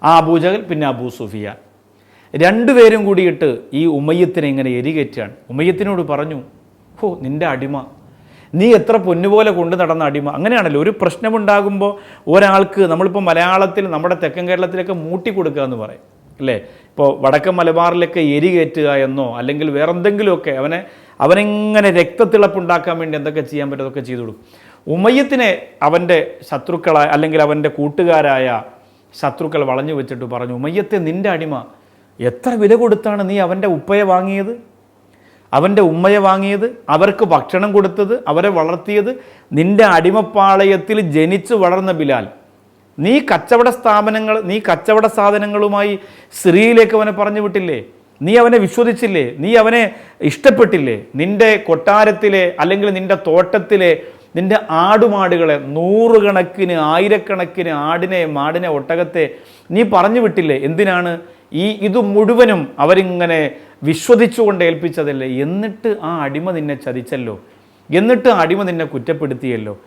ആ അബൂജഹൽ പിന്നെ അബൂ സുഫിയാൻ രണ്ടുപേരും കൂടിയിട്ട് ഈ ഉമയ്യത്തിനെ ഇങ്ങനെ എരികേറ്റാണ്. ഉമയ്യത്തിനോട് പറഞ്ഞു, ഓ നിൻ്റെ അടിമ, നീ എത്ര പൊന്നുപോലെ കൊണ്ടു നടന്ന അടിമ. അങ്ങനെയാണല്ലോ ഒരു പ്രശ്നമുണ്ടാകുമ്പോൾ ഒരാൾക്ക്, നമ്മളിപ്പോൾ മലയാളത്തിൽ നമ്മുടെ തെക്കൻ കേരളത്തിലൊക്കെ മൂട്ടിക്കൊടുക്കുക എന്ന് പറയും അല്ലേ. ഇപ്പോൾ വടക്കൻ മലബാറിലൊക്കെ എരികേറ്റുക എന്നോ അല്ലെങ്കിൽ വേറെന്തെങ്കിലുമൊക്കെ അവനെങ്ങനെ രക്തത്തിളപ്പുണ്ടാക്കാൻ വേണ്ടി എന്തൊക്കെ ചെയ്യാൻ പറ്റും അതൊക്കെ ചെയ്തു കൊടുക്കും. ഉമയ്യത്തിനെ അവൻ്റെ ശത്രുക്കളായ അല്ലെങ്കിൽ അവൻ്റെ കൂട്ടുകാരായ ശത്രുക്കൾ വളഞ്ഞു വെച്ചിട്ട് പറഞ്ഞു, ഉമയ്യത്തെ നിൻ്റെ അടിമ, എത്ര വില കൊടുത്താണ് നീ അവൻ്റെ ഉപ്പയെ വാങ്ങിയത്, അവൻ്റെ ഉമ്മയെ വാങ്ങിയത്, അവർക്ക് ഭക്ഷണം കൊടുത്തത്, അവരെ വളർത്തിയത്. നിൻ്റെ അടിമപ്പാളയത്തിൽ ജനിച്ചു വളർന്ന ബിലാൽ, നീ കച്ചവട സാധനങ്ങളുമായി സ്ത്രീയിലേക്ക് അവനെ പറഞ്ഞു വിട്ടില്ലേ, നീ അവനെ വിശ്വസിച്ചില്ലേ, നീ അവനെ ഇഷ്ടപ്പെട്ടില്ലേ. നിൻ്റെ കൊട്ടാരത്തിലെ അല്ലെങ്കിൽ നിൻ്റെ തോട്ടത്തിലെ നിൻ്റെ ആടുമാടുകളെ, നൂറുകണക്കിന് ആയിരക്കണക്കിന് മാടിനെ ഒട്ടകത്തെ നീ പറഞ്ഞു വിട്ടില്ലേ. എന്തിനാണ് ഇത് മുഴുവനും അവരിങ്ങനെ വിശ്വസിച്ചുകൊണ്ട് ഏൽപ്പിച്ചതല്ലേ. എന്നിട്ട് ആ അടിമ നിന്നെ ചതിച്ചല്ലോ, എന്നിട്ട് ആ അടിമ നിന്നെ കുറ്റപ്പെടുത്തിയല്ലോ.